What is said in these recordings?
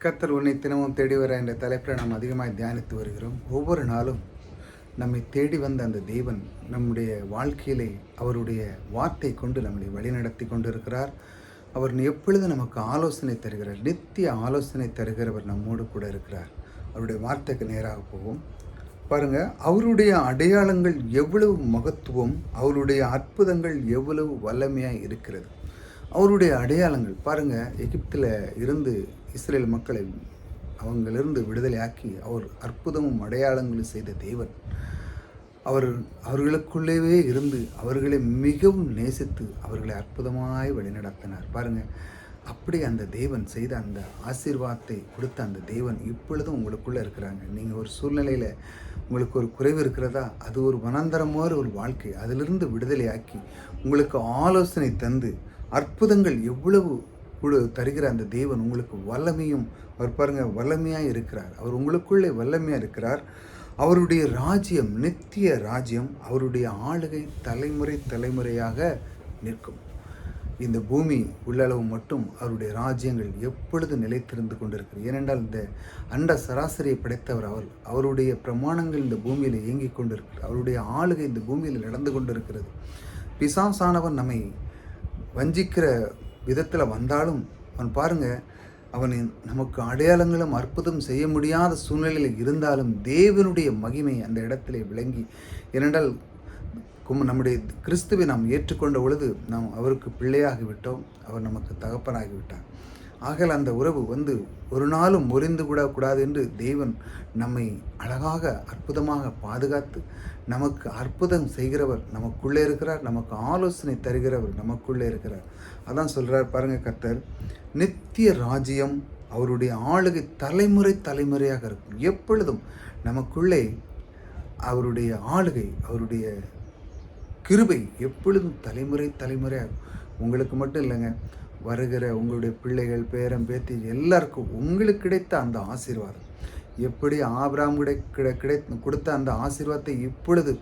கர்த்தர் உன்னை தினமும் தேடி வர என்ற தலைப்பில் நாம் அதிகமாக தியானித்து வருகிறோம். ஒவ்வொரு நாளும் நம்மை தேடி வந்த அந்த தேவன் நம்முடைய வாழ்க்கையிலே அவருடைய வார்த்தை கொண்டு நம்மை வழிநடத்தி கொண்டிருக்கிறார். அவர் எப்பொழுது நமக்கு ஆலோசனை தருகிறார், நித்திய ஆலோசனை தருகிறவர் நம்மோடு கூட இருக்கிறார். அவருடைய வார்த்தைக்கு நேராக போவோம். பாருங்கள், அவருடைய அடையாளங்கள் எவ்வளவு மகத்துவம், அவருடைய அற்புதங்கள் எவ்வளவு வல்லமையாக இருக்கிறது. அவருடைய அடையாளங்கள் பாருங்கள், எகிப்தில் இருந்து இஸ்ரேல் மக்களை அவங்களிருந்து விடுதலையாக்கி அவர் அற்புதமும் அடையாளங்களும் செய்த தேவன். அவர்களுக்குள்ளேயே இருந்து அவர்களை மிகவும் நேசித்து அவர்களை அற்புதமாய் வழிநடத்தினார். பாருங்கள், அப்படி அந்த தேவன் செய்த அந்த ஆசீர்வாதத்தை கொடுத்த அந்த தேவன் இப்பொழுதும் உங்களுக்குள்ளே இருக்கிறாங்க. நீங்கள் ஒரு சூழ்நிலையில் உங்களுக்கு ஒரு குறைவு இருக்கிறதா, அது ஒரு வனாந்தரமான ஒரு வாழ்க்கை, அதிலிருந்து விடுதலையாக்கி உங்களுக்கு ஆலோசனை தந்து அற்புதங்கள் எவ்வளவு தருகிற அந்த தேவன் உங்களுக்கு வல்லமையும், அவர் பாருங்கள் வல்லமையாக இருக்கிறார். அவர் உங்களுக்குள்ளே வல்லமையாக இருக்கிறார். அவருடைய ராஜ்யம் நித்திய ராஜ்யம், அவருடைய ஆளுகை தலைமுறை தலைமுறையாக நிற்கும். இந்த பூமி உள்ளளவு மட்டும் அவருடைய ராஜ்யங்கள் எப்பொழுது நிலைத்திருந்து கொண்டிருக்கிறது. ஏனென்றால் இந்த அண்ட சராசரியை படைத்தவர் அவருடைய பிரமாணங்கள் இந்த பூமியில் இயங்கிக் கொண்டிருக்கிறது. அவருடைய ஆளுகை இந்த பூமியில் நடந்து கொண்டிருக்கிறது. பிசாசானவன் நம்மை வஞ்சிக்கிற விதத்தில் வந்தாலும் அவன் பாருங்கள், அவன் நமக்கு அடையாளங்களும் அற்புதம் செய்ய முடியாத சூழ்நிலையில் இருந்தாலும் தேவனுடைய மகிமை அந்த இடத்திலே விளங்கி, ஏனென்றால் நம்முடைய கிறிஸ்துவை நாம் ஏற்றுக்கொண்ட பொழுது நாம் அவருக்கு பிள்ளையாகிவிட்டோம், அவர் நமக்கு தகப்பனாகிவிட்டார். ஆகல அந்த உறவு ஒரு நாளும் முறிந்து கூடாது என்று தேவன் நம்மை அழகாக அற்புதமாக பாதுகாத்து நமக்கு அற்புதம் செய்கிறவர் நமக்குள்ளே இருக்கிறார். நமக்கு ஆலோசனை தருகிறவர் நமக்குள்ளே இருக்கிறார். அதான் சொல்கிறார் பாருங்கள், கர்த்தர் நித்திய ராஜ்யம், அவருடைய ஆளுகை தலைமுறை தலைமுறையாக இருக்கும். எப்பொழுதும் நமக்குள்ளே அவருடைய ஆளுகை, அவருடைய கிருபை எப்பொழுதும் தலைமுறை தலைமுறையாக உங்களுக்கு மட்டும் இல்லைங்க, வருகிற உங்களுடைய பிள்ளைகள் பேரன் பேத்தி எல்லாருக்கும் உங்களுக்கு கிடைத்த அந்த ஆசீர்வாதம், எப்படி ஆபிரகாம் கொடுத்த அந்த ஆசீர்வாதத்தை இப்பொழுது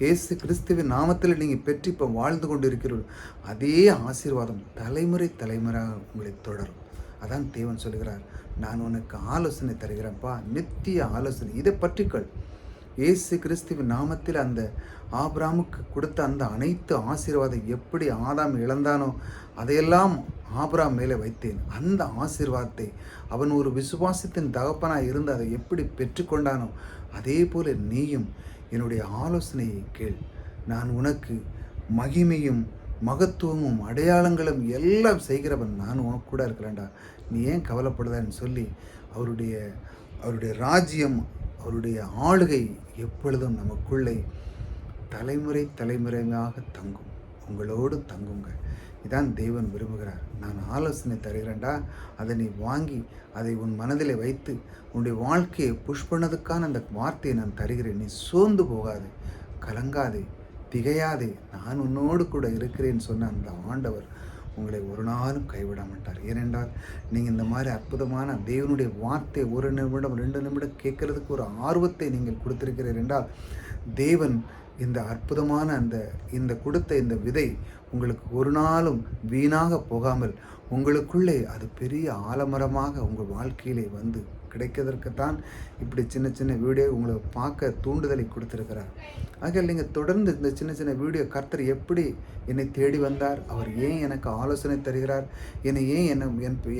இயேசு கிறிஸ்துவின் நாமத்தில் நீங்கள் பெற்று இப்போ வாழ்ந்து கொண்டு இருக்கிறீர்கள், அதே ஆசீர்வாதம் தலைமுறை தலைமுறையாக உங்களை தொடரும். அதான் தேவன் சொல்கிறார், நான் உனக்கு ஆலோசனை தருகிறேன்ப்பா, நித்திய ஆலோசனை, இதை பற்றிக்கள். இயேசு கிறிஸ்துவின் நாமத்தில் அந்த ஆபிரகாமுக்கு கொடுத்த அந்த அனைத்து ஆசீர்வாதம் எப்படி ஆதாம் இழந்தானோ அதையெல்லாம் ஆபிரகாம் மேலே வைத்தேன். அந்த ஆசீர்வாதத்தை அவன் ஒரு விசுவாசத்தின் தகப்பனாக இருந்து அதை எப்படி பெற்றுக்கொண்டானோ அதே போல நீயும் என்னுடைய ஆலோசனையை கேள். நான் உனக்கு மகிமையும் மகத்துவமும் அடையாளங்களும் எல்லாம் செய்கிறவன் நான் உனக்கு கூட இருக்கிறேன்டா, நீ ஏன் கவலைப்படுதான்னு சொல்லி அவருடைய ராஜ்யம், அவருடைய ஆளுகை எப்பொழுதும் நமக்குள்ளே தலைமுறை தலைமுறையாக தங்கும், உங்களோடு தங்குங்க. இதான் தேவன் விரும்புகிறார். நான் ஆலோசனை தருகிறேன்டா, அதை நீ வாங்கி அதை உன் மனதில் வைத்து உன்னுடைய வாழ்க்கையை புஷ் பண்ணதுக்கான அந்த வார்த்தையை நான் தருகிறேன். நீ சோர்ந்து போகாதே, கலங்காதே, திகையாதே, நான் உன்னோடு கூட இருக்கிறேன்னு சொன்ன அந்த ஆண்டவர் உங்களை ஒரு நாளும் கைவிட மாட்டார். ஏனென்றால் நீங்கள் இந்த மாதிரி அற்புதமான தேவனுடைய வார்த்தை 1 நிமிடம் 2 நிமிடம் கேட்கறதுக்கு ஒரு ஆர்வத்தை நீங்கள் கொடுத்திருக்கிறீர்கள் என்றால் தேவன் இந்த அற்புதமான இந்த கொடுத்த இந்த விதை உங்களுக்கு ஒரு நாளும் வீணாக போகாமல் உங்களுக்குள்ளே அது பெரிய ஆலமரமாக உங்கள் வாழ்க்கையிலே கிடைக்கிறதற்குத்தான் இப்படி சின்ன சின்ன வீடியோ உங்களை பார்க்க தூண்டுதலை கொடுத்துருக்கிறார். ஆக நீங்கள் தொடர்ந்து இந்த சின்ன சின்ன வீடியோ, கர்த்தர் எப்படி என்னை தேடி வந்தார், அவர் ஏன் எனக்கு ஆலோசனை தருகிறார், என்னை ஏன்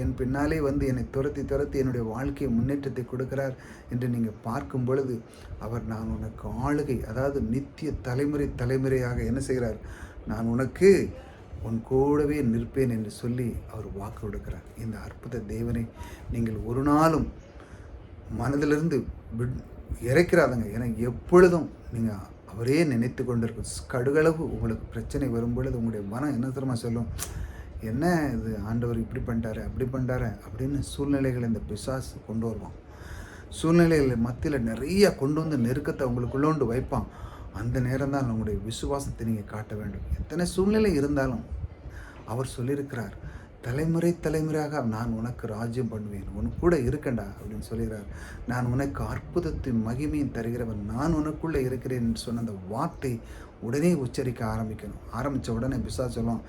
என் பின்னாலே என்னை துரத்தி என்னுடைய வாழ்க்கையை முன்னேற்றத்தை கொடுக்கிறார் என்று நீங்கள் பார்க்கும் பொழுது நான் உனக்கு ஆளுகை, அதாவது நித்திய தலைமுறை தலைமுறையாக என்ன செய்கிறார், நான் உனக்கு உன் கூடவே நிற்பேன் என்று சொல்லி அவர் வாக்கு கொடுக்கிறார். இந்த அற்புத தேவனை நீங்கள் ஒரு நாளும் மனதிலிருந்து இறைக்கிறாதங்க. ஏன்னா எப்பொழுதும் நீங்கள் அவரே நினைத்து கொண்டிருக்கும். கடுகளவு உங்களுக்கு பிரச்சனை வரும் பொழுது உங்களுடைய மனம் என்ன தெரியுமா சொல்லும், என்ன இது ஆண்டவர் இப்படி பண்ணிட்டாரு அப்படி பண்ணிட்டாரு அப்படின்னு சூழ்நிலைகளை இந்த பிசாசு கொண்டு வருவான். சூழ்நிலைகள் மத்தியில் நிறைய கொண்டு நெருக்கத்தை உங்களுக்குள்ளோண்டு வைப்பான். அந்த நேரம் தான் உங்களுடைய விசுவாசத்தை நீங்கள் காட்ட வேண்டும். எத்தனை சூழ்நிலை இருந்தாலும் அவர் சொல்லியிருக்கிறார், தலைமுறை தலைமுறையாக நான் உனக்கு ராஜ்யம் பண்ணுவேன், உனக்கு கூட இருக்கண்டா அப்படின்னு சொல்கிறார். நான் உனக்கு அற்புதத்தின் மகிமையும் தருகிறவன், நான் உனக்குள்ளே இருக்கிறேன் என்று சொன்ன அந்த வார்த்தை உடனே உச்சரிக்க ஆரம்பித்த உடனே பிசாசு சொல்லுவான்,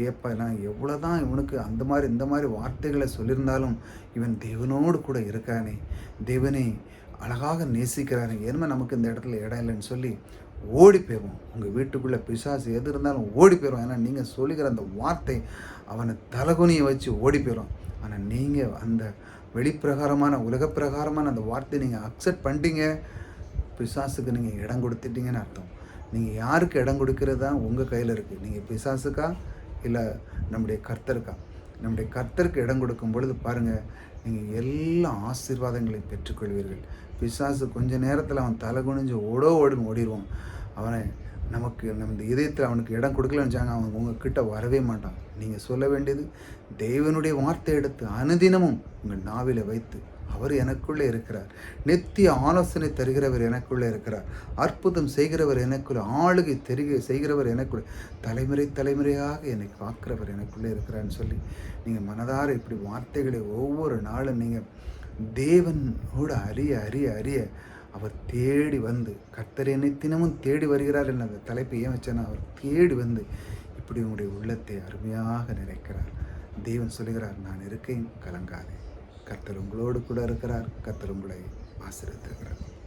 ஏப்பா நான் எவ்வளோ தான் இவனுக்கு அந்த மாதிரி இந்த மாதிரி வார்த்தைகளை சொல்லியிருந்தாலும் இவன் தேவனோடு கூட இருக்கானே, தேவனே அழகாக நேசிக்கிறானே, ஏன்னா நமக்கு இந்த இடத்துல இடம் இல்லைன்னு சொல்லி ஓடி போயிடுவோம். உங்கள் வீட்டுக்குள்ளே பிசாசு எது இருந்தாலும் ஓடி போயிடும். ஏன்னா நீங்கள் சொல்லுகிற அந்த வார்த்தை அவனை தலகுனியை வச்சு ஓடி போயிடும். ஆனால் நீங்கள் அந்த வெளிப்பிரகாரமான உலகப்பிரகாரமான அந்த வார்த்தையை நீங்கள் அக்செப்ட் பண்ணிட்டீங்க, பிசாசுக்கு நீங்கள் இடம் கொடுத்துட்டீங்கன்னு அர்த்தம். நீங்கள் யாருக்கு இடம் கொடுக்கறது தான் உங்கள் கையில் இருக்குது. நீங்கள் பிசாசுக்கா இல்லை நம்முடைய கர்த்தருக்கா? நம்முடைய கர்த்தருக்கு இடம் கொடுக்கும் பொழுது பாருங்கள், நீங்கள் எல்லா ஆசீர்வாதங்களையும் பெற்றுக்கொள்வீர்கள். பிசாசு கொஞ்ச நேரத்தில் அவன் தலை குனிஞ்சு ஓடுன்னு ஓடிடுவான். அவனை நமக்கு நம்ம இதயத்தில் அவனுக்கு இடம் கொடுக்கலன்னு வச்சாங்க, அவன் உங்ககிட்ட வரவே மாட்டான். நீங்கள் சொல்ல வேண்டியது தேவனுடைய வார்த்தை எடுத்து அனுதினமும் உங்கள் நாவில வைத்து, அவர் எனக்குள்ளே இருக்கிறார், நித்திய ஆலோசனை தருகிறவர் எனக்குள்ளே இருக்கிறார், அற்புதம் செய்கிறவர் எனக்குள்ளே, ஆளுகை செய்கிறவர் எனக்குள்ளே, தலைமுறை தலைமுறையாக என்னை காக்கிறவர் எனக்குள்ளே இருக்கிறான்னு சொல்லி நீங்கள் மனதார இப்படி வார்த்தைகளை ஒவ்வொரு நாளும் நீங்கள் தேவனோடு அறிய அறிய அறிய அவர் தேடி வந்து, கர்த்தர் என்னை தினமும் தேடி வருகிறார் என்ற அந்த தலைப்பை ஏன் வச்சேன்னா, அவர் தேடி வந்து இப்படி உங்களுடைய உள்ளத்தை அருமையாக நிறைக்கிறார். தேவன் சொல்லுகிறார், நான் இருக்கேன், கலங்காதே. கர்த்தர் உங்களோடு கூட இருக்கிறார். கர்த்தர் உங்களை ஆசீர்வதிக்கிறார்.